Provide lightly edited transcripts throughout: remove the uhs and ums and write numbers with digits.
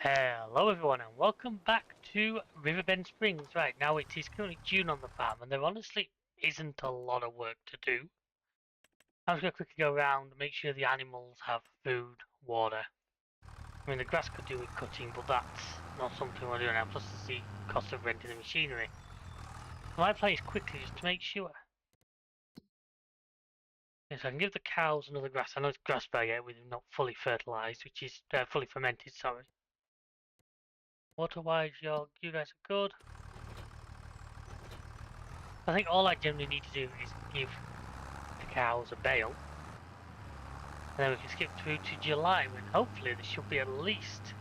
Hello everyone and welcome back to Riverbend Springs. Right, now it is currently June on the farm and there honestly isn't a lot of work to do. I'm just going to quickly go around and make sure the animals have food, water. I mean the grass could do with cutting, but that's not something we're doing now, plus there's the cost of renting the machinery. My plan is quickly just to make sure. Yes, I can give the cows another grass. I know it's grass by yet with not fully fertilised, which is fully fermented, sorry. Water-wise, you guys are good. I think all I generally need to do is give the cows a bale. And then we can skip through to July when hopefully there should be at least,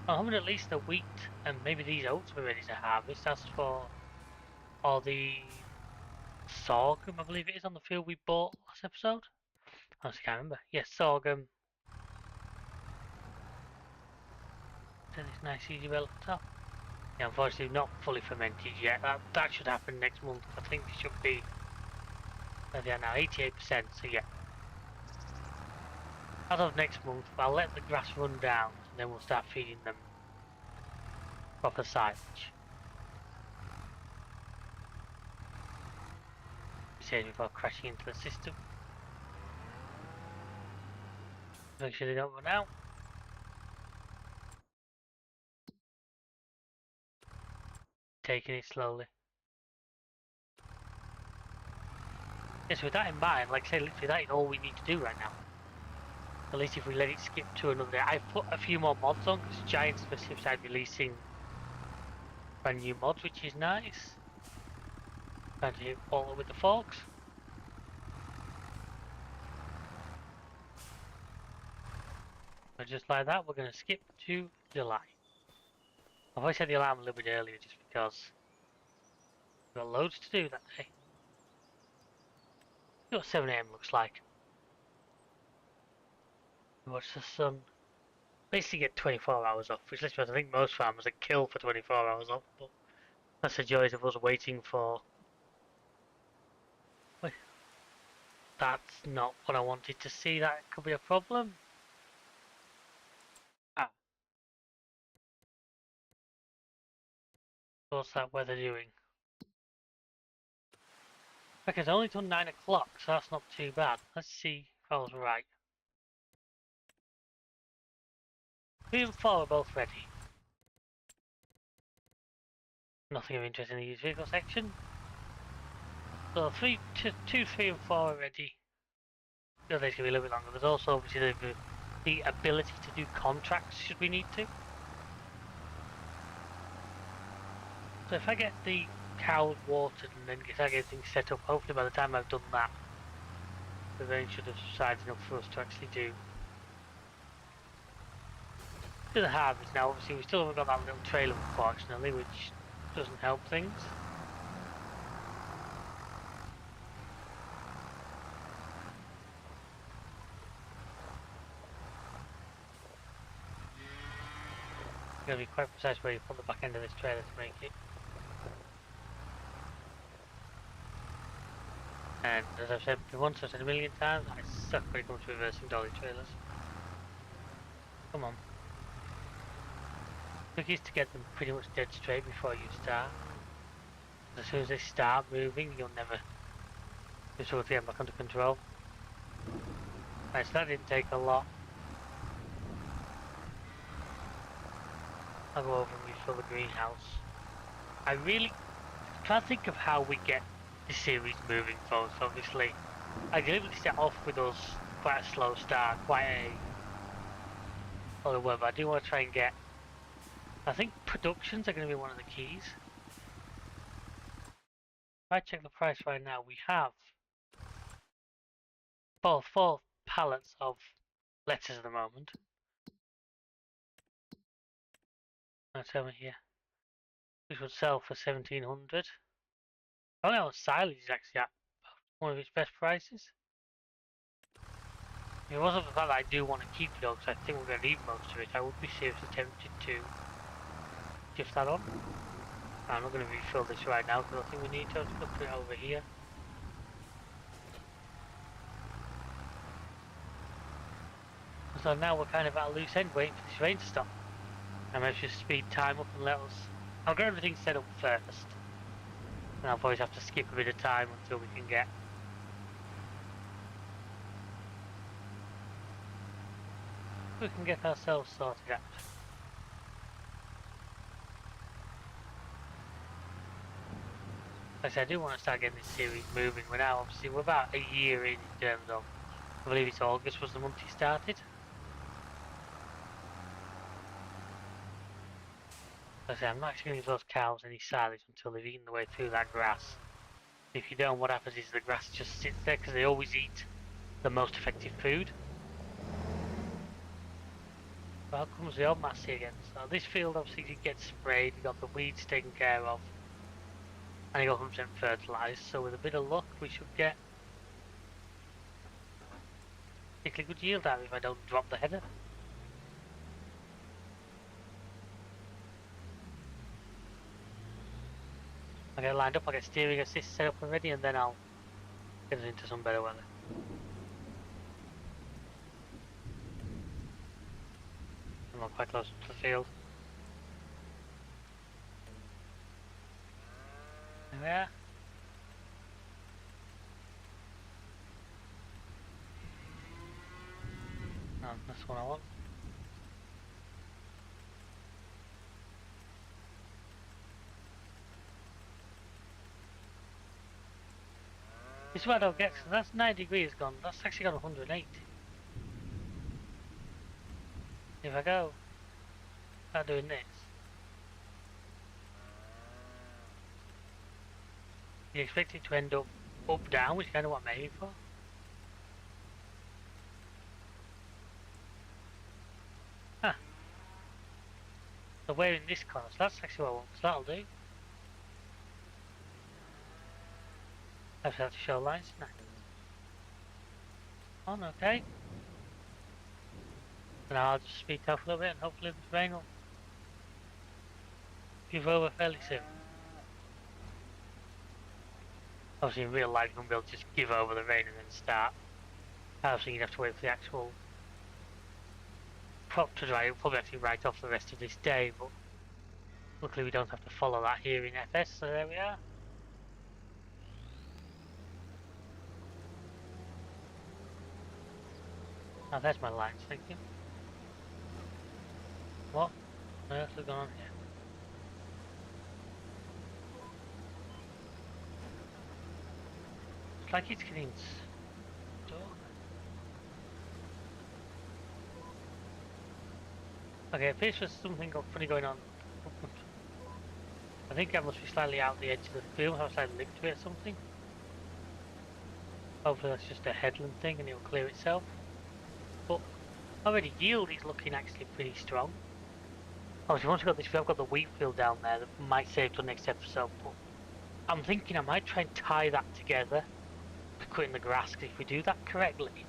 I'm hoping at least the wheat and maybe these oats will be ready to harvest. That's for all the sorghum, I believe it is, on the field we bought last episode. I honestly can't remember. Yes, sorghum. Then it's nice easy well at the top. Yeah, unfortunately not fully fermented yet. That should happen next month. I think it should be, they are now 88%, so yeah. As of next month, I'll let the grass run down and then we'll start feeding them proper silage. Saves before crashing into the system. Make sure they don't run out. Taking it slowly. Yes, with that in mind, like I say, literally that is all we need to do right now. At least if we let it skip to another day. I've put a few more mods on because Giants specifically started releasing brand new mods, which is nice. Trying to follow with the forks. But just like that, we're going to skip to July. I've always set the alarm a little bit earlier just because we've got loads to do that day. See what 7 AM looks like. Watch the sun. Basically get 24 hours off, which let's be honest, I think most farmers are killed for 24 hours off, but that's the joys of us waiting for... Wait, that's not what I wanted to see, that could be a problem. Ah, what's that weather doing? Okay, it's only till 9 o'clock, so that's not too bad. Let's see if I was right. 3 and 4 are both ready. Nothing of interest in the used vehicle section. So 2, 3 and 4 are ready. The other days can be a little bit longer. There's also obviously the ability to do contracts should we need to. So if I get the cows watered and then get everything set up, hopefully by the time I've done that, the rain should have subsided enough for us to actually do the harvest. Now obviously we still haven't got that little trailer unfortunately, which doesn't help things. You've got to be quite precise where you put the back end of this trailer to make it. And as I've said once, I've said a million times, I suck when it comes to reversing dolly trailers. Come on. The trick is to get them pretty much dead straight before you start. As soon as they start moving, you'll never be able to get them back under control. Right, so that didn't take a lot. I'll go over and refill the greenhouse. I really can't think of how we get this series moving forward. So obviously, I deliberately set off with us quite a slow start, quite a lot of work, but I do want to try and get... I think productions are going to be one of the keys. If I check the price right now, we have four pallets of letters at the moment. Now tell me here. Which would sell for 1700. I don't know what silage is actually at one of its best prices. If it wasn't for the fact that I do want to keep it though, because I think we're going to need most of it, I would be seriously tempted to shift that on. I'm not going to refill this right now because I think we need to. Just put it over here. So now we're kind of at a loose end waiting for this rain to stop. And let's just speed time up and let us... I'll get everything set up first. And I'll always have to skip a bit of time until we can get... ourselves sorted out. Like I said, I do want to start getting this series moving. We're now obviously we're about a year in terms of, I believe it's August was the month he started. Like I said, I'm not actually going to give those cows any silage until they've eaten their way through that grass. If you don't, what happens is the grass just sits there because they always eat the most effective food. Well, comes the old massey again. So this field obviously gets sprayed, you got the weeds taken care of. And you got 100% fertilised, so with a bit of luck we should get particularly good yield out of it if I don't drop the header. I get lined up, I get steering assist set up and ready, and then I'll get us into some better weather. I'm not quite close to the field. There we are. No, that's what I want. This is what I don't get, so that's 90 degrees gone, that's actually got 180. If I go, start doing this, you expect it to end up down, which is kind of what I'm aiming for. Huh. So we're in this corner, so that's actually what I want, so that'll do. I have to show lines now. On, okay. So now I'll just speed off a little bit and hopefully the rain will give over fairly soon. Obviously in real life you won't be able to just give over the rain and then start. Obviously you'd have to wait for the actual crop to dry. It'll probably actually write off the rest of this day, but luckily we don't have to follow that here in FS, so there we are. Oh, there's my lines, thank you. What on earth is going on here? It's like it's getting stuck. Okay, it appears there's something funny going on. I think I must be slightly out the edge of the field, have a slight link to it or something. Hopefully that's just a headland thing and it'll clear itself. But already yield is looking actually pretty strong. Obviously once we've got this field, I've got the wheat field down there that might save till next episode, but I'm thinking I might try and tie that together with cutting the grass, because if we do that correctly,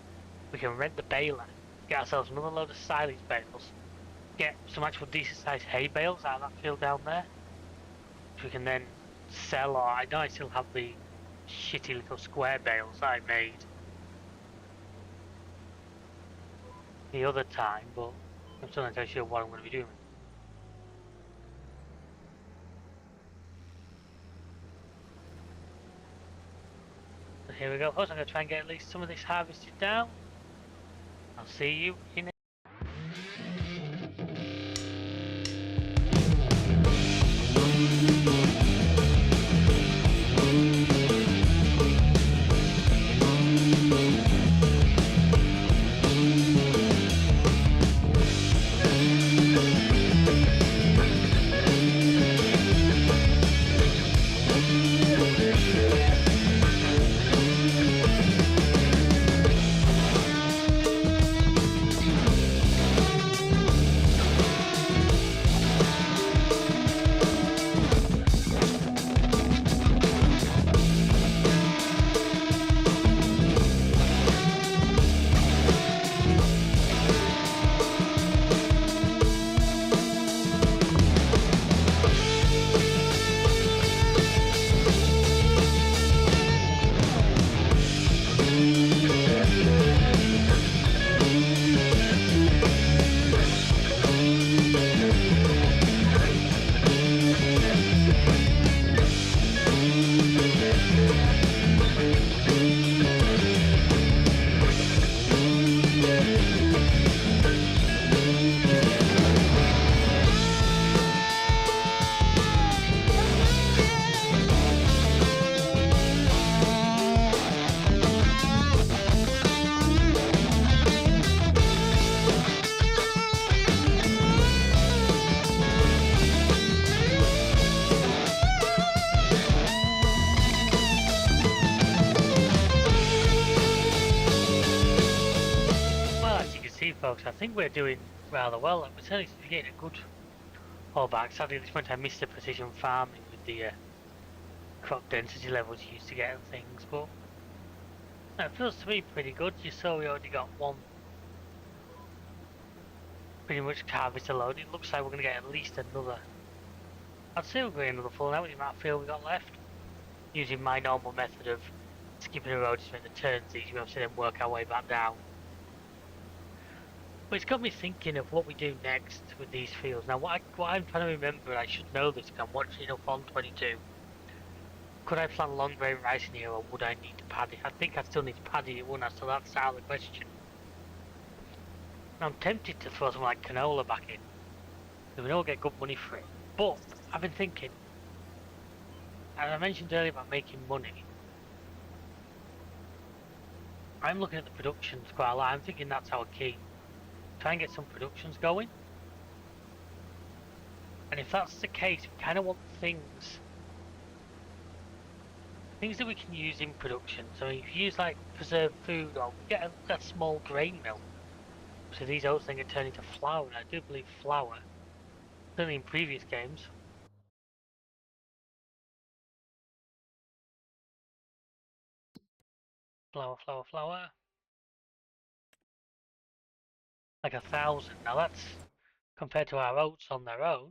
we can rent the baler, get ourselves another load of silage bales, get some actual decent sized hay bales out of that field down there, which we can then sell, or I know I still have the shitty little square bales that I made the other time, but I'm still not entirely sure what I'm going to be doing. So here we go, folks. I'm going to try and get at least some of this harvested down. I'll see you in a folks. I think we're doing rather well. We're certainly getting a good haul back. Sadly, at this point I missed the precision farming with the crop density levels you used to get and things, but it feels to me pretty good. You saw we already got one pretty much harvester load. It looks like we're going to get at least another. I'd say we're going another full now with the amount of field we got left. Using my normal method of skipping a road to make the turns easy, we obviously then work our way back down. But it's got me thinking of what we do next with these fields. Now, what I'm trying to remember, I should know this because I'm watching up on 22. Could I plant long grain rice in here, or would I need to paddy? I think I still need to paddy it, wouldn't I? So that's out of the question. I'm tempted to throw something like canola back in. We don't get good money for it. But I've been thinking, as I mentioned earlier about making money, I'm looking at the productions quite a lot. I'm thinking that's our key. Try and get some productions going. And if that's the case, we kind of want things that we can use in production. So if you use like preserved food, or we get a small grain mill. So these oats then get turned into flour, and I do believe flour, certainly in previous games. Flour. Like 1,000. Now that's compared to our oats on their own.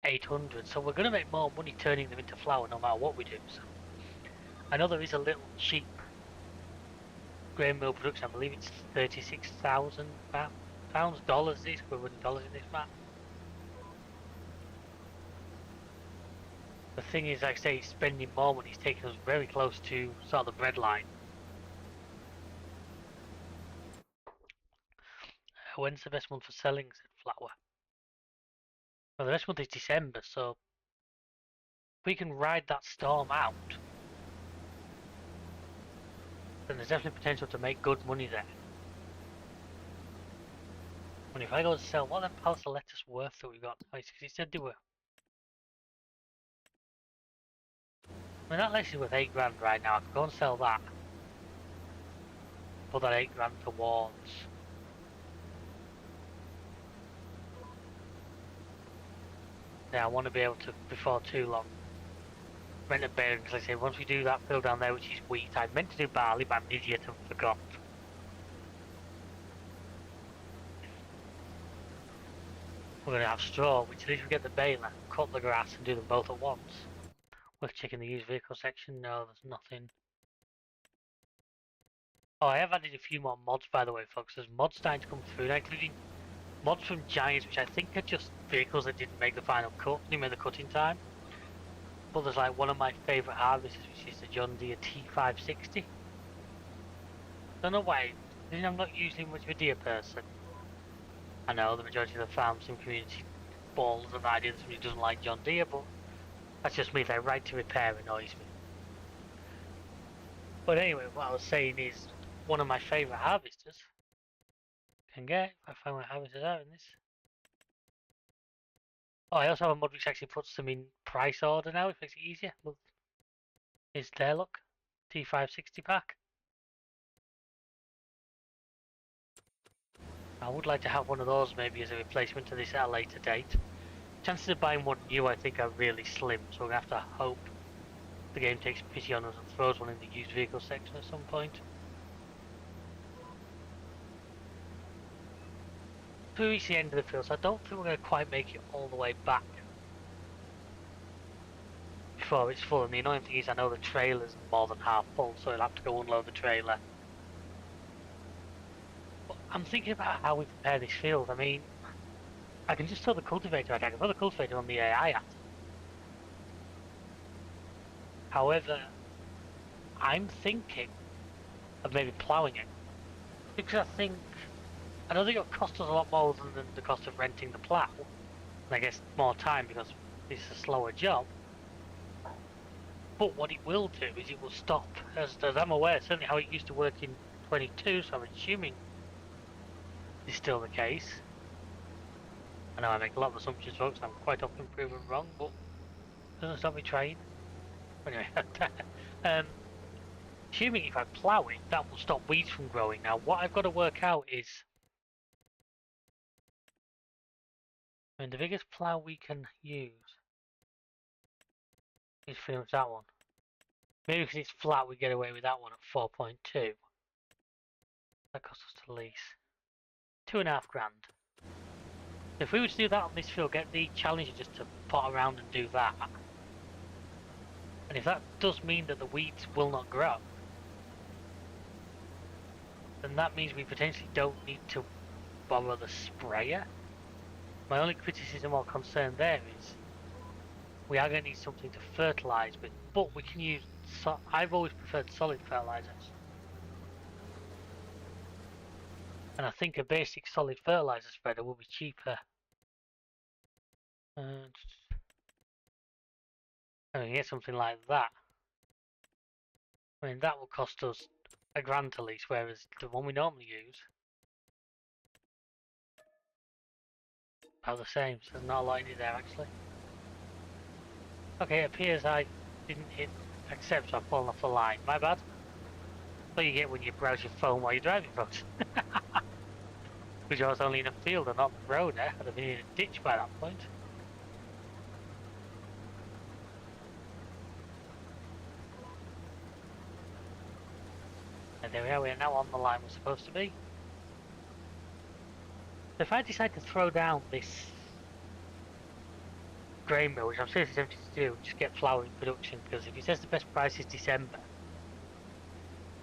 800. So we're going to make more money turning them into flour no matter what we do. So I know there is a little cheap grain mill production. I believe it's 36,000 pounds, dollars. These we're running dollars in this map. The thing is, like I say, spending more money is taking us very close to sort of the breadline. When's the best month for selling said flour? Well, the best month is December, so if we can ride that storm out, then there's definitely potential to make good money there. And if I go to sell, what are them pallets of lettuce worth that we got? Oh, because he said they were. I mean, that lettuce is worth 8 grand right now. I could go and sell that. Put that 8 grand towards. Yeah, I want to be able to, before too long, rent a bearing, because like I say, once we do that field down there, which is wheat, I meant to do barley, but I'm an idiot and forgot. We're going to have straw, which at least we get the baler, cut the grass and do them both at once. Worth checking the used vehicle section. No, there's nothing. Oh, I have added a few more mods, by the way, folks. There's mods starting to come through now, including mods from Giants, which I think are just vehicles that didn't make the final cut, didn't make the cut in time. But there's like one of my favourite harvesters, which is the John Deere T560. Don't know why. I'm not usually much of a deer person. I know the majority of the farm sim community balls of the idea that somebody doesn't like John Deere, but that's just me. Their right to repair annoys me. But anyway, what I was saying is one of my favourite harvesters can get, if I find my harvesters out in this. Oh, I also have a mod which actually puts them in price order now, which makes it easier. Look, it's there, look. T560 pack. I would like to have one of those maybe as a replacement to this at a later date. Chances of buying one new I think are really slim, so we're going to have to hope the game takes pity on us and throws one in the used vehicle section at some point. We reach the end of the field, so I don't think we're going to quite make it all the way back before it's full. And the annoying thing is I know the trailer's more than half full, so I'll have to go unload the trailer. But I'm thinking about how we prepare this field. I mean, I can just throw the cultivator. I can throw the cultivator on the AI at. However, I'm thinking of maybe ploughing it, because I don't think it'll cost us a lot more than the cost of renting the plough, and I guess more time because it's a slower job. But what it will do is it will stop, as I'm aware, certainly how it used to work in 22, so I'm assuming it's still the case. I know I make a lot of assumptions, folks, and I'm quite often proven wrong, but it doesn't stop me trying. Anyway, Assuming if I plough it, that will stop weeds from growing. Now, what I've got to work out is, I mean, the biggest plough we can use is pretty much that one. Maybe because it's flat, we get away with that one at 4.2. That costs us to lease £2.5 grand. If we were to do that on this field, get the Challenger just to pot around and do that, and if that does mean that the weeds will not grow, then that means we potentially don't need to borrow the sprayer. My only criticism or concern there is we are going to need something to fertilise with, but we can use, I've always preferred solid fertilisers. And I think a basic solid fertiliser spreader will be cheaper. I mean, get something like that. I mean, that will cost us £1 grand to lease, whereas the one we normally use about the same, so there's not a lot in it there actually. Okay, it appears I didn't hit accept, so I've fallen off the line. My bad. What you get when you browse your phone while you're driving, folks. Because I was only in a field and not the road there. I'd have been in a ditch by that point. And there we are, we are now on the line we're supposed to be. So if I decide to throw down this grain mill, which I'm seriously tempted to do, just get flour in production, because if he says the best price is December,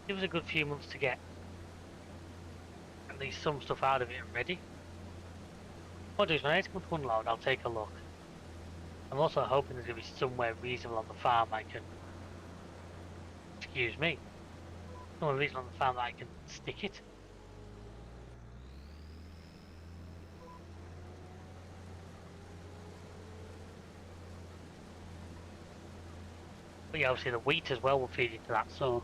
it was a good few months to get at least some stuff out of it and ready. What I'll do is when I come to unload, I'll take a look. I'm also hoping there's going to be somewhere reasonable on the farm I can, excuse me, somewhere reasonable on the farm that I can stick it. But yeah, obviously the wheat as well will feed into that, so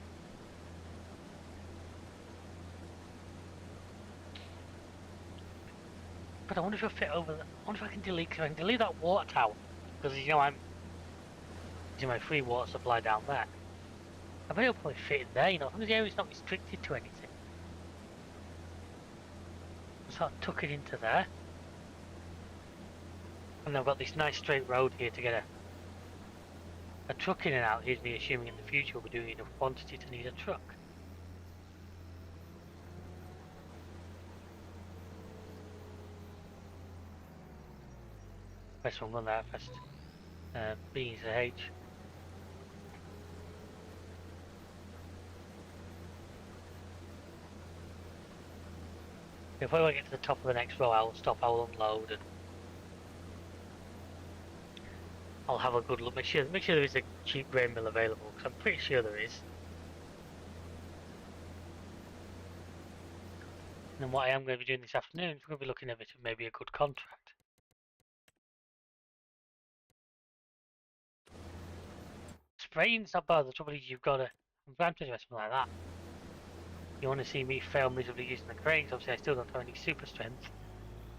but I wonder if it'll fit over the, I wonder if I can delete, because I can delete that water tower, because you know I'm using my free water supply down there. I bet it'll probably fit in there, you know, as long as the area's not restricted to anything. So I'll tuck it into there. And I've got this nice straight road here to get a truck in and out. Here's me assuming in the future we'll be doing enough quantity to need a truck. First one, run that first. B is a H. If I want to get to the top of the next row, I'll stop, I'll unload, and I'll have a good look. Make sure there is a cheap grain mill available, because I'm pretty sure there is. And then what I am going to be doing this afternoon is we're going to be looking at maybe a good contract. Spraying's not bad, the trouble is you've got to, I'm trying to do something like that. You want to see me fail miserably using the cranes, obviously I still don't have any super strength.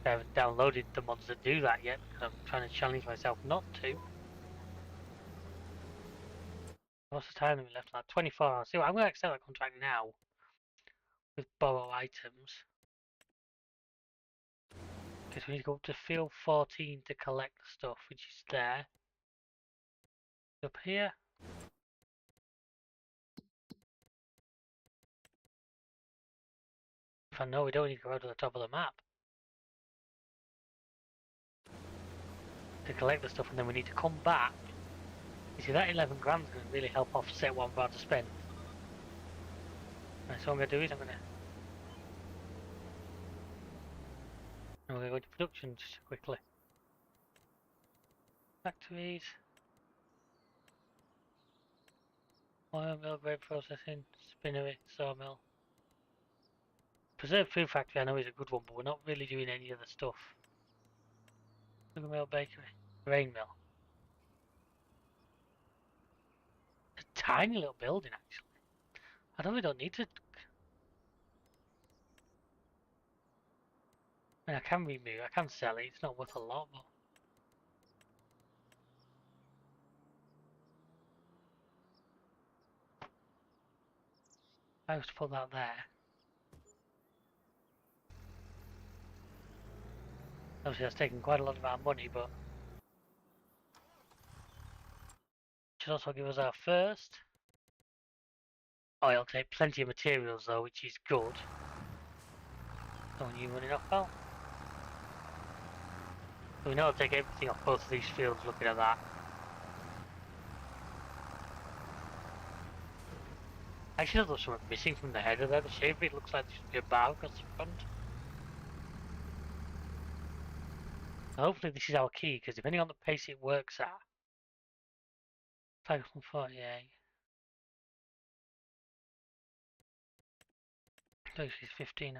I haven't downloaded the mods that do that yet, because I'm trying to challenge myself not to. What's the time that we left? Like 24 hours. See what, I'm going to accept that contract now with borrow items. Because we need to go up to field 14 to collect the stuff, which is there. Up here. If I know we don't need to go out to the top of the map to collect the stuff, and then we need to come back. You see, that 11 grand is going to really help offset what I'm about to spend. Right, so what I'm going to do is I'm going to go into production just quickly. Factories. Oil mill, grain processing, spinnery, sawmill. Preserved food factory I know is a good one, but we're not really doing any other stuff. Sugar mill, bakery, grain mill. It's a tiny little building actually. We don't need to. I mean, I can remove, I can sell it, it's not worth a lot, but I was to put that there. Obviously that's taking quite a lot of our money, but should also give us our first. Oh, it'll take plenty of materials though, which is good. Don't you running off, pal? So we know it'll take everything off both of these fields looking at that. Actually, there's something missing from the header there. The shape of it looks like there should be a bar across the front. Hopefully this is our key, because depending on the pace it works at. 548. So it's 15.0.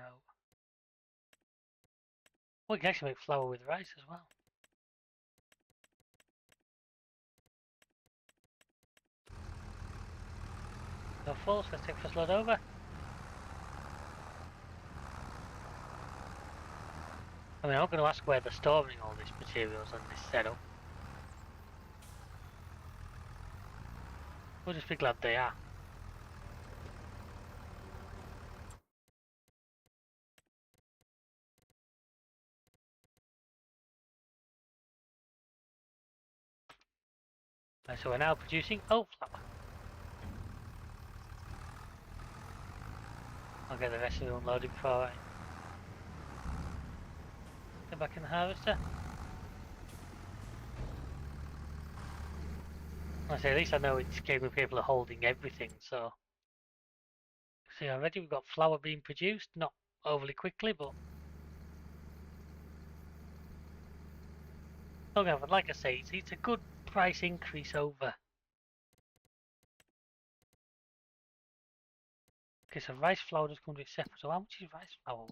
We can actually make flour with rice as well. So false, let's take first load over. I mean, I'm going to ask where they're storing all these materials and this setup. We'll just be glad they are. Right, so we're now producing oat flour. I'll get the rest of it unloaded before I get back in the harvester. I say, at least I know it's capable of holding everything, so. See, already we've got flour being produced, not overly quickly, but. Okay, but like I say, it's a good price increase over. Okay, so rice flour does come to be separate, so how much is rice flour worth?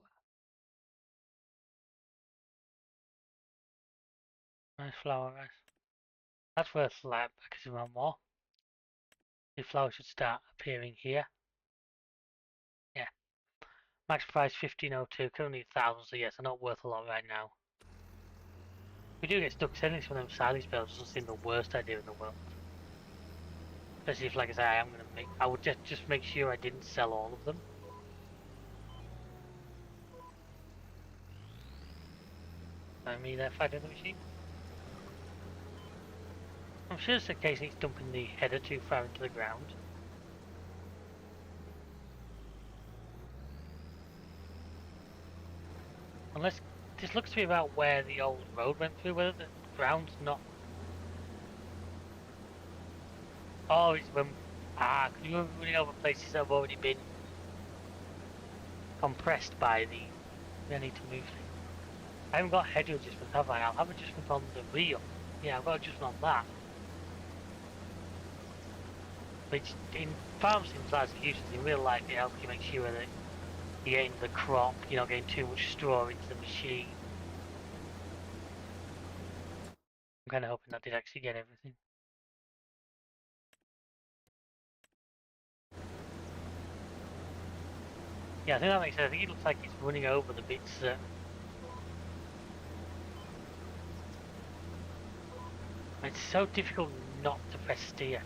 Rice flour, rice. That's worth like a amount more. The flour should start appearing here. Yeah. Max price 1502, currently 1,000, so yes, they're not worth a lot right now. We do get stuck selling some of them silage bells, doesn't seem the worst idea in the world. Especially if, like I say, I would just make sure I didn't sell all of them. I mean, fighting the machine. I'm sure it's the case it's dumping the header too far into the ground. Unless, this looks to be about where the old road went through, whether the ground's not... Oh, it's when... because you're running over places that have already been compressed by the... I need to move things. I haven't got header adjustment, have I? I'll have adjustment on the wheel. Yeah, I've got adjustment on that. Which in farm sims that's useless. In real life it helps you make sure that you're getting the crop, you're not getting too much straw into the machine. I'm kind of hoping that did actually get everything. Yeah, I think that makes sense. I think it looks like it's running over the bits that... It's so difficult not to press steer.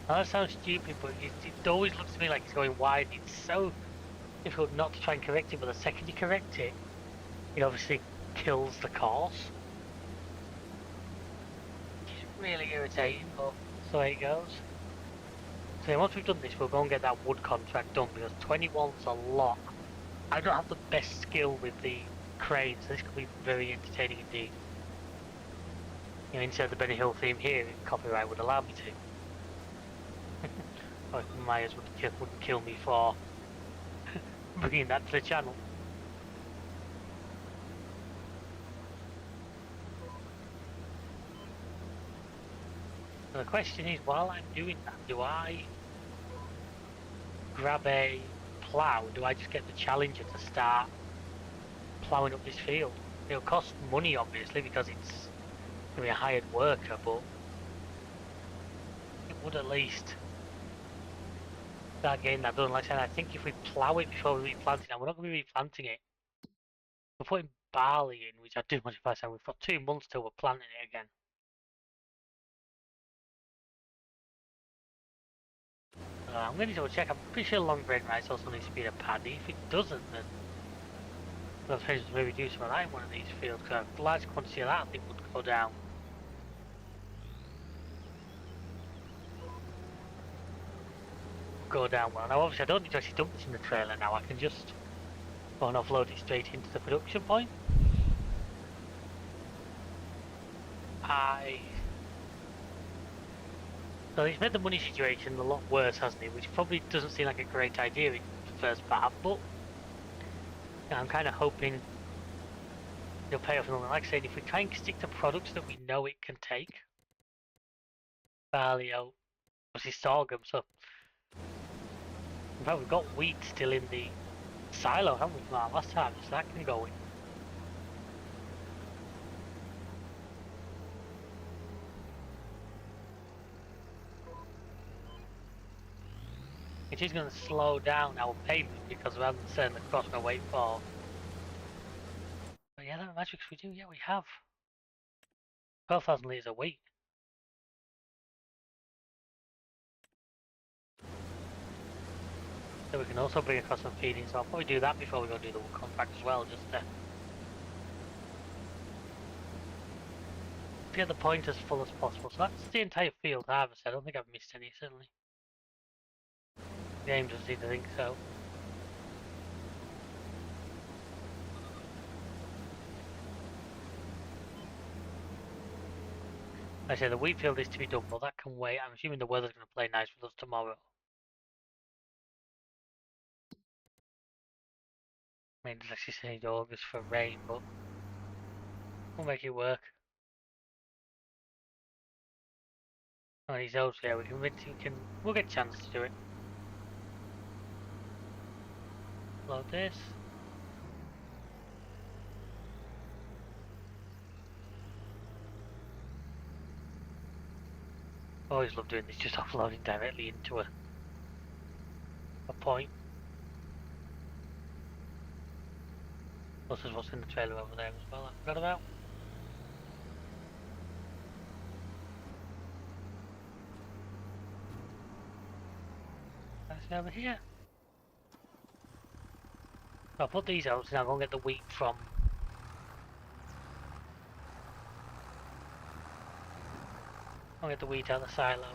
Now that sounds stupid, but it always looks to me like it's going wide. It's so difficult not to try and correct it, but the second you correct it, it obviously kills the course. Which is really irritating, but that's the way it goes. So once we've done this, we'll go and get that wood contract done, because 21's a lot. I don't have the best skill with the crane, so this could be very entertaining indeed. You know, insert the Benny Hill theme here, if copyright would allow me to. Or if Myers wouldn't kill me for bringing that to the channel. So the question is, while I'm doing that, do I grab a plough? Do I just get the Challenger to start ploughing up this field? It'll cost money, obviously, because it's going to be a hired worker, but it would at least start getting that done. Like I said, I think if we plough it before we replant it, now we're not going to be replanting it. We're putting barley in, which I do much advice on. We've got 2 months till we're planting it again. I'm going to double check. I'm pretty sure long brain rice also needs to be in a paddy. If it doesn't, then those fish maybe do some of that in one of these fields. Because a large quantity of that I think would go down. Go down well. Now obviously I don't need to actually dump this in the trailer now. I can just go and offload it straight into the production point. So it's made the money situation a lot worse, hasn't it? Which probably doesn't seem like a great idea in the first part, but yeah, I'm kind of hoping it'll pay off in the long run. Like I said, if we try and stick to products that we know it can take, barley, oat, obviously sorghum. So in fact, we've got wheat still in the silo, haven't we, from our last time? So that can go in. It is going to slow down our payment because rather than sending the cross, we're going to wait for. But yeah, that matrix we do. Yeah, we have 12,000 litres of wheat. So we can also bring across some feeding. So I'll probably do that before we go do the contract as well, just to get the point as full as possible. So that's the entire field harvest. I don't think I've missed any, certainly. The game doesn't seem to think so. Like I say the wheat field is to be done, but that can wait. I'm assuming the weather's going to play nice with us tomorrow. I mean, it's actually saying August for rain, but we'll make it work. On these oats, yeah, we'll get a chance to do it. Load this. Always love doing this, just offloading directly into a point. Plus there's what's in the trailer over there as well, I forgot about. That's over here. I'll put these out and I'll go and get the wheat from. I'll get the wheat out of the silo.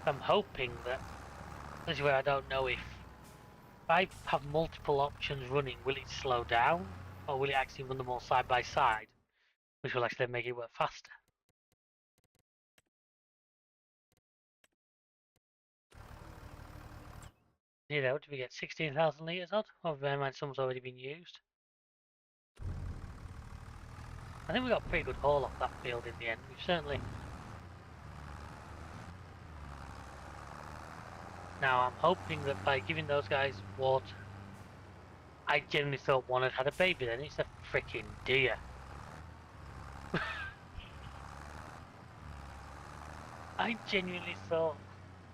I'm hoping that this is where I don't know if I have multiple options running, will it slow down? Or will it actually run them all side by side? Which will actually make it work faster. You know, did we get 16,000 litres odd? Or bear in mind some's already been used. I think we got a pretty good haul off that field in the end. We've certainly. Now I'm hoping that by giving those guys water, I genuinely thought one had a baby then. It's a freaking deer. I genuinely thought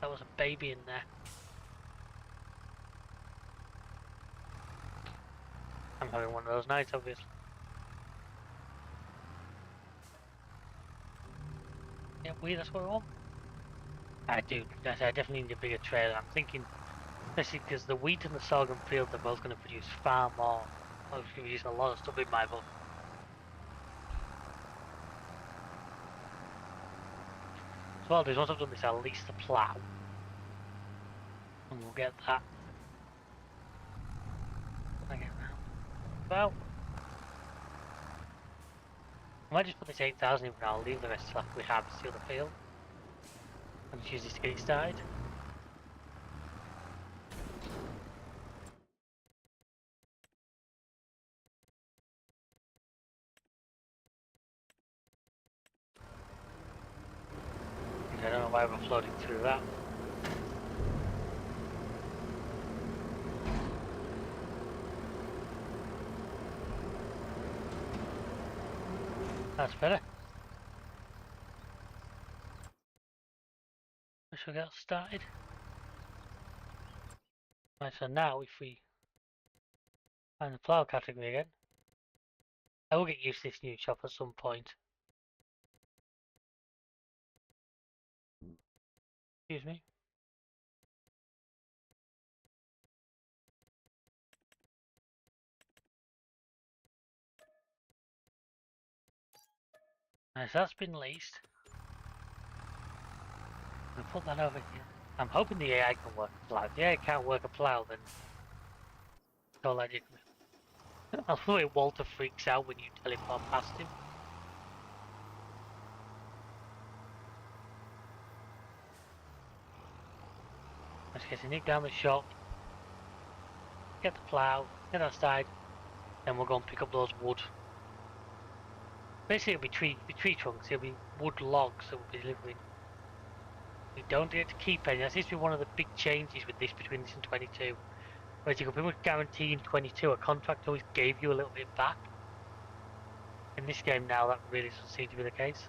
that was a baby in there. I'm having one of those nights, obviously. Yeah, that's what I want. I do. I definitely need a bigger trailer. I'm thinking, especially because the wheat and the sorghum fields are both going to produce far more. Well, it's going to produce a lot of stuff in my book. So what I'll do is once I've done this, I'll lease the plough. And we'll get that. I get round. Well, I might just put this 8,000 in for now. I'll leave the rest till after we harvest the other field. And just use this to get it started. I don't know why we're floating through that. That's better. We shall get started. Right, so now if we find the plough category again, I will get used to this new shop at some point. Excuse me. Nice, that's been leased. We'll put that over here. I'm hoping the AI can work a plow. If the AI can't work a plow, then don't let it. I'll the way Walter freaks out when you teleport past him. Let's get a nick down the shop, get the plow, get outside, then we'll go and pick up those wood. Basically, it'll be tree trunks. It'll be wood logs that we'll be delivering. We don't get to keep any. That seems to be one of the big changes with this between this and 22. Whereas you could pretty much guarantee in 22 a contract always gave you a little bit back. In this game now, that really doesn't seem to be the case.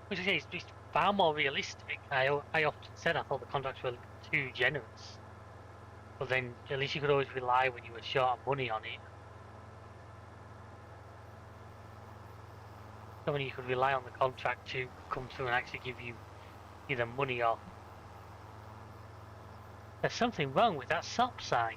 Which is it's far more realistic. I often said I thought the contracts were too generous. But then at least you could always rely when you were short of money on it. So when you could rely on the contract to come through and actually give you either money or... There's something wrong with that stop sign.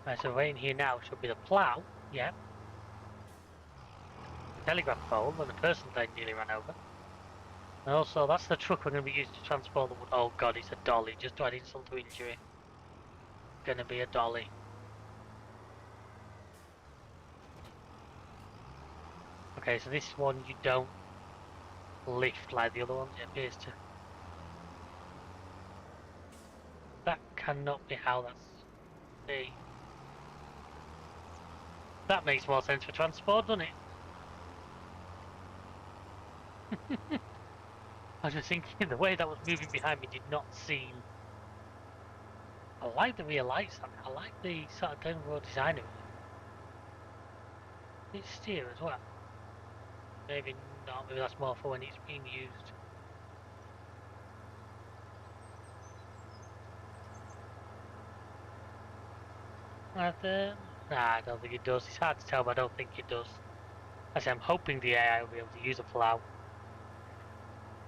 Right, so right in here now should be the plough, yeah. The telegraph pole and the person that nearly ran over. And also that's the truck we're going to be using to transport the wood. Oh god, it's a dolly, just to add insult to injury. Gonna be a dolly. Okay, so this one you don't lift like the other ones, it appears to. That cannot be how that's be. That makes more sense for transport, doesn't it? I was just thinking the way that was moving behind me did not seem. I like the rear lights on it. I like the sort of general design of it. It's steer as well. Maybe not, maybe that's more for when it's being used. Nah, I don't think it does. It's hard to tell, but I don't think it does. I say I'm hoping the AI will be able to use a plough.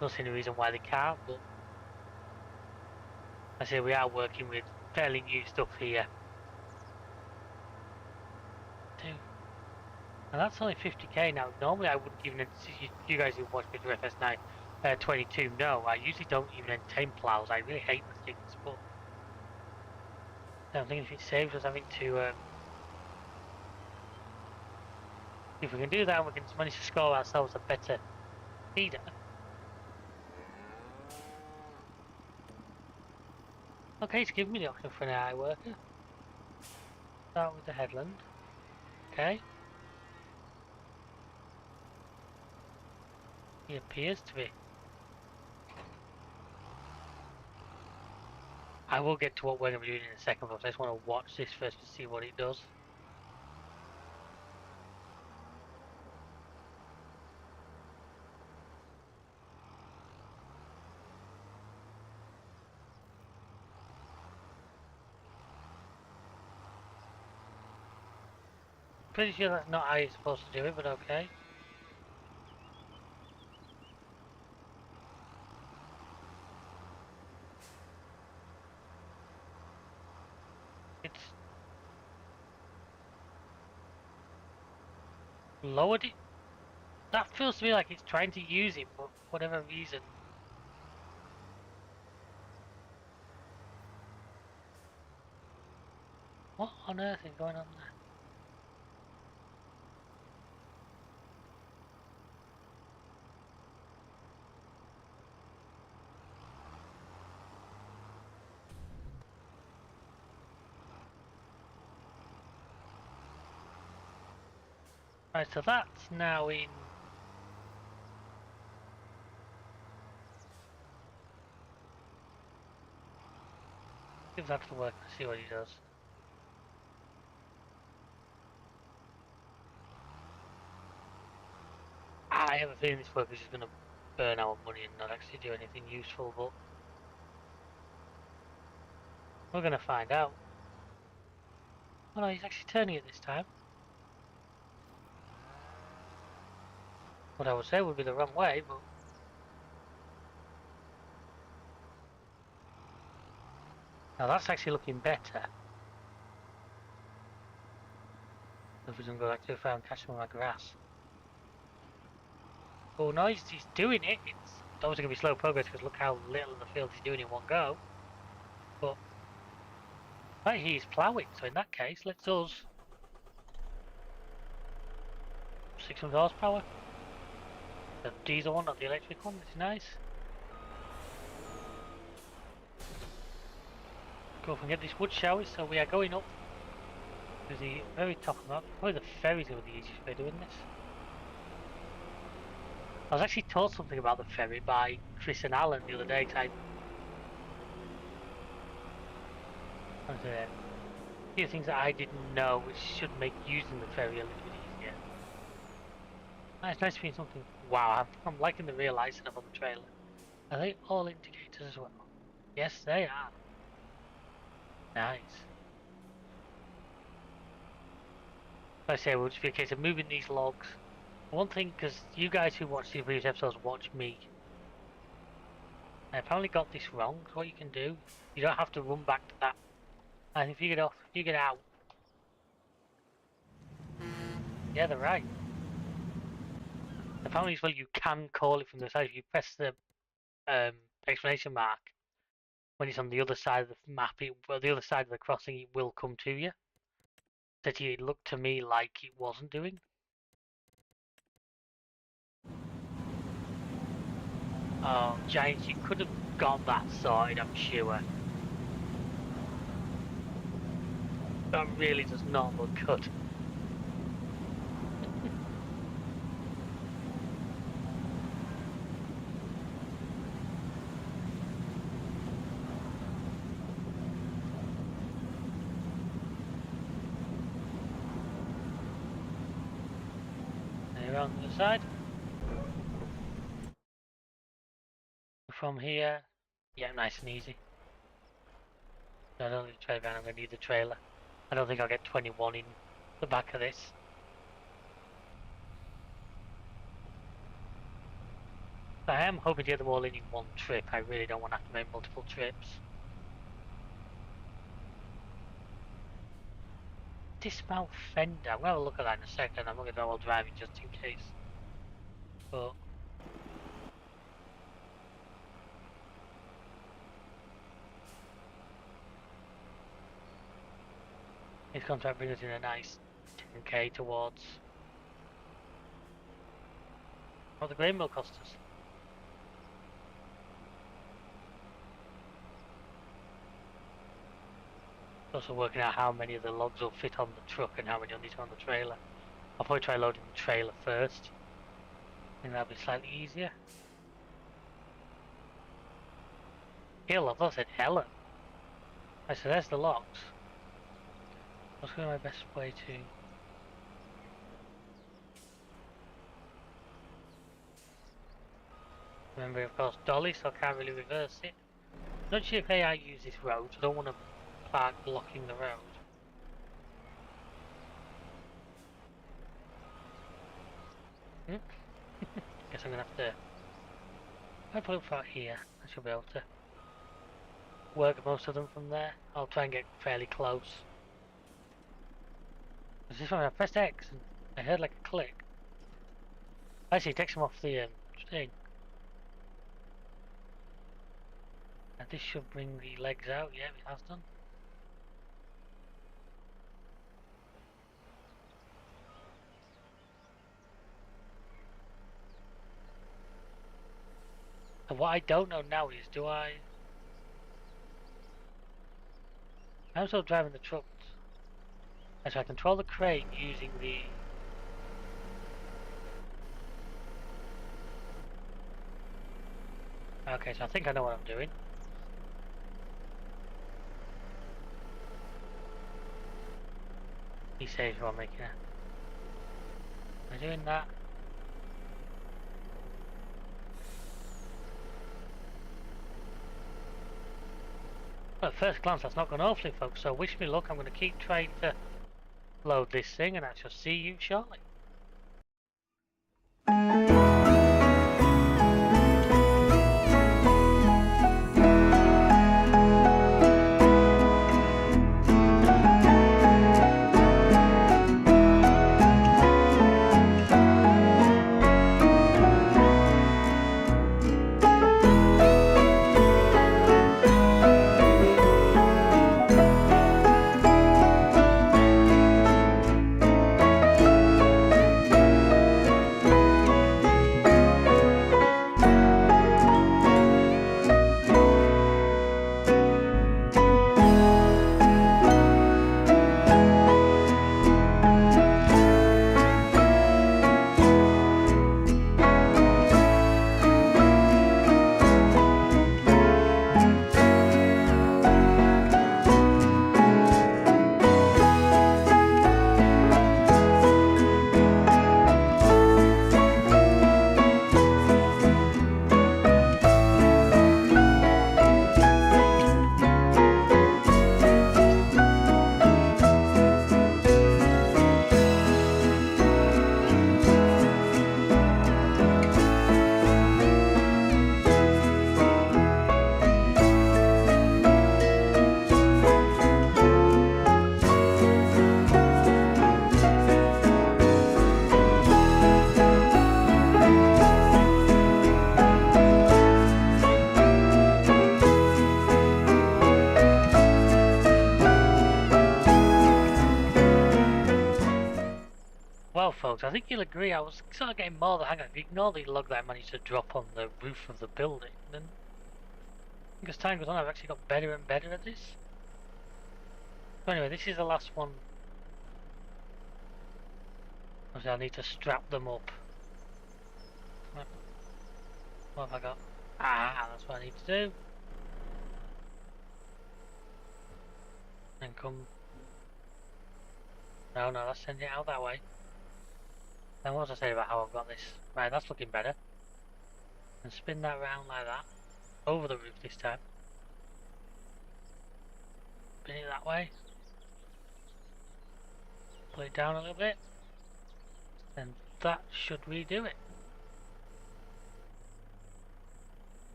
Don't see any reason why they can't, but I say we are working with fairly new stuff here. And that's only 50k now. Normally I wouldn't even, you guys who watch me through FS9 22 know, I usually don't even entertain plows. I really hate the things, but I don't think if it saves us having to, if we can do that, we can manage to score ourselves a better leader. Okay, it's giving me the option for an AI worker. Start with the headland. Okay. He appears to be. I will get to what we're going to be doing in a second, but I just want to watch this first to see what it does. Pretty sure that's not how you're supposed to do it, but okay. It's lowered it. That feels to me like it's trying to use it, but for whatever reason. What on earth is going on there? Right, so that's now in. Give that to work and see what he does. feeling this work is just going to burn our money and not actually do anything useful, but we're going to find out. Oh no, he's actually turning it this time. What I would say would be the wrong way, but now that's actually looking better. If we don't go back too far and catch some of my grass. Oh no, he's doing it. It's obviously going to be slow progress because look how little of the field he's doing in one go. But right, he's ploughing, so in that case, let's us 600 horsepower. The diesel one, not the electric one, which is nice. Go up and get these wood showers, so we are going up to the very top of that. Probably the ferry's going to be the easiest way of doing this. I was actually taught something about the ferry by Chris and Alan the other day, because a few things that I didn't know which should make using the ferry a little bit easier. It's nice to be something. Wow, I'm liking the realising of on the trailer. Are they all indicators as well? Yes, they are. Nice. Like I say, we'll just be a case of moving these logs. One thing, because you guys who watch these previous episodes watch me. I apparently got this wrong. So what you can do, you don't have to run back to that. And if you get out. Yeah, they're right. Apparently as well, you can call it from the side. If you press the exclamation mark, when it's on the other side of the map, the other side of the crossing, it will come to you. That it looked to me like it wasn't doing. Oh, Giants, you could have got that sorted, I'm sure. That really does not look good. Around the other side. From here, yeah, nice and easy. I don't need the trailer van, I'm going to need the trailer. I don't think I'll get 21 in the back of this. I am hoping to get them all in one trip. I really don't want to have to make multiple trips. Dismount fender. I'm going to have a look at that in a second. I'm not going to go while driving just in case. But this contract brings us in a nice 10k towards what the grain mill cost us. Also working out how many of the logs will fit on the truck and how many on these on the trailer. I'll probably try loading the trailer first. I think that'll be slightly easier. Hill, I thought I said Helen. I said there's the logs. What's going to be my best way to... Remember, of course, dolly, so I can't really reverse it. Not sure if AI use this road, so I don't want to park blocking the road. Guess I'm going to have to... I put it out here, I should be able to work most of them from there. I'll try and get fairly close. Is this one? I pressed X and I heard like a click. Actually, it takes them off the thing. And this should bring the legs out. Yeah, it has done. So what I don't know now is, do I... I'm still driving the trucks. And so I control the crane using the... Okay, so I think I know what I'm doing. Be safe while making it. Am I doing that? At first glance, that's not gone awfully, folks, so wish me luck. I'm going to keep trying to load this thing, and I shall see you shortly. Well, folks, I think you'll agree I was sort of getting more of the hang of it. Ignore the log that I managed to drop on the roof of the building. Then, as time goes on, I've actually got better and better at this. So anyway, this is the last one. Obviously, I need to strap them up. What have I got? Ah, that's what I need to do. And come... No, let's send it out that way. Then what was I saying about how I've got this? Right, that's looking better. And spin that round like that. Over the roof this time. Spin it that way. Pull it down a little bit. And that should redo it.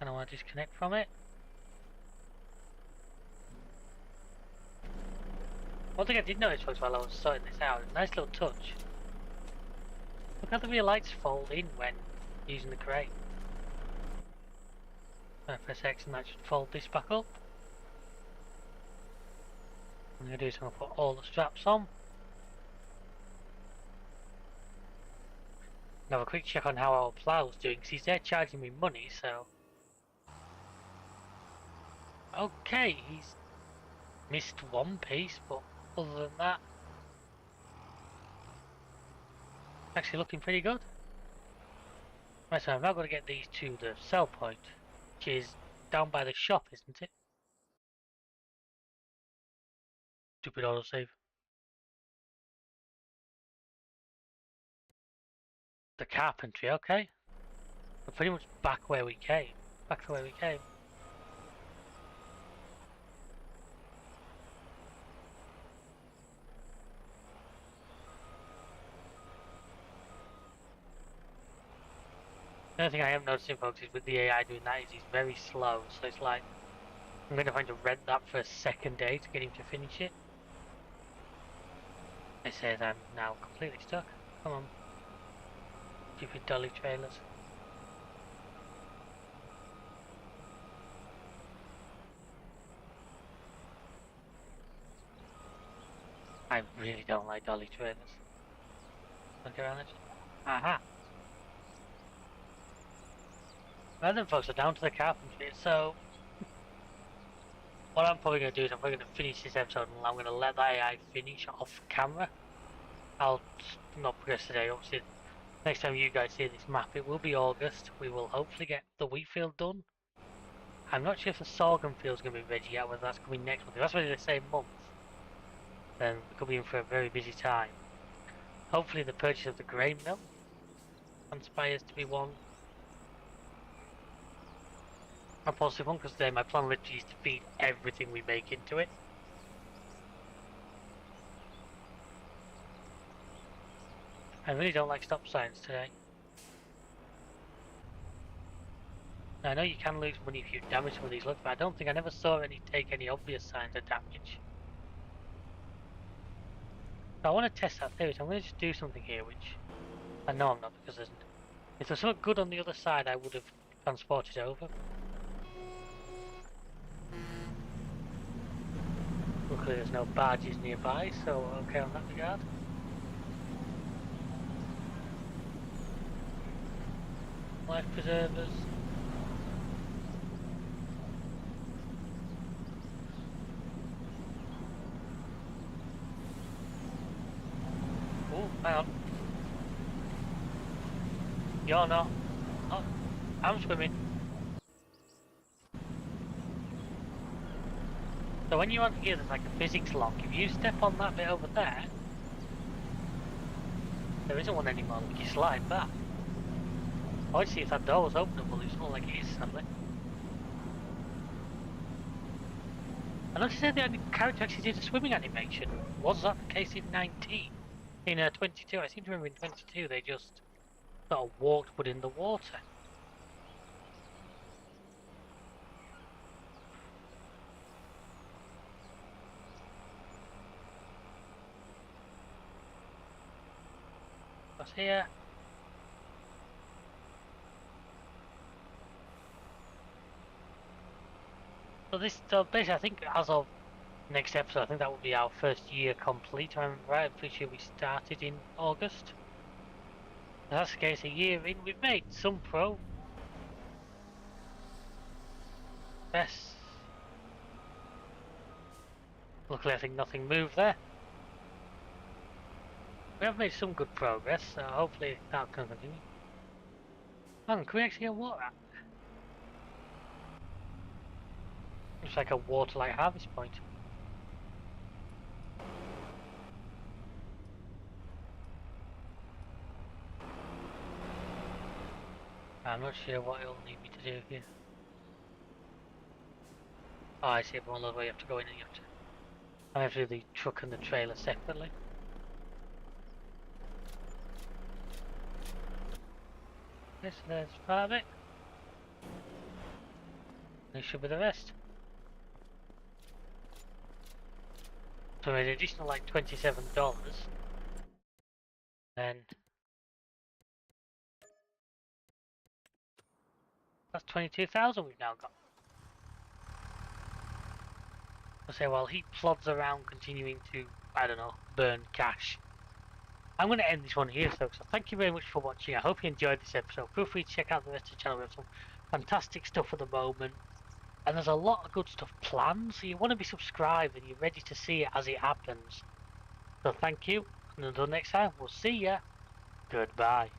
And I want to disconnect from it. One thing I did notice was while I was sorting this out, a nice little touch. Look how the rear lights fold in when using the crane. Press X and that should fold this back up. What I'm going to do is I'm going to put all the straps on. Now have a quick check on how our plough's doing, because he's there charging me money, so... Okay, he's missed one piece, but other than that... actually looking pretty good. Right, so I'm now going to get these to the sell point, which is down by the shop, isn't it? Stupid autosave. The carpentry, okay. We're pretty much back where we came. Back to where we came. The only thing I am noticing, folks, is with the AI doing that is he's very slow, so it's like I'm going to find to rent that for a second day to get him to finish it. It says I'm now completely stuck. Come on. Stupid dolly trailers. I really don't like dolly trailers. Look around it. Aha! Well then, folks, we're down to the carpentry, so... what I'm probably going to do is I'm probably going to finish this episode and I'm going to let the AI finish off camera. I'll not progress today, obviously. Next time you guys see this map, it will be August. We will hopefully get the wheat field done. I'm not sure if the sorghum field is going to be ready yet, whether that's going to be next month. If that's ready the same month, then we could be in for a very busy time. Hopefully the purchase of the grain mill conspires to be one. a positive one, because my plan literally is to feed everything we make into it. I really don't like stop signs today. I know you can lose money if you damage some of these looks, but I don't think I never saw any take any obvious signs of damage. So I want to test that theory, so I'm going to just do something here, which I know I'm not, because there's, if there's something good on the other side, I would have transported over. Luckily there's no barges nearby, so okay on that regard. Life preservers. Oh, hang on. You're not. Oh, I'm swimming. So when you're on here, there's like a physics lock. If you step on that bit over there, there isn't one anymore. You slide back. I want to see if that door was openable. It's not like it is, sadly. I noticed that the character actually did a swimming animation. Was that the case in 19? In 22? I seem to remember in 22 they just sort of walked but in the water. What's here? So basically I think as of next episode, I think that will be our first year complete. I remember right, I'm pretty sure we started in August. If that's the case, a year in, we've made some progress. Luckily I think nothing moved there. We have made some good progress, so hopefully that can continue. Can we actually get water out? Looks like a water-like harvest point. I'm not sure what it'll need me to do here. Oh, I see, but one of the way you have to go in and you have to... I have to do the truck and the trailer separately. Yes, there's part of it. This should be the rest. So an additional like $27. Then that's 22,000 we've now got. I say while he plods around continuing to, I don't know, burn cash. I'm going to end this one here, folks. So thank you very much for watching. I hope you enjoyed this episode. Feel free to check out the rest of the channel. We have some fantastic stuff at the moment. And there's a lot of good stuff planned. So you want to be subscribed and you're ready to see it as it happens. So thank you. And until next time, we'll see ya. Goodbye.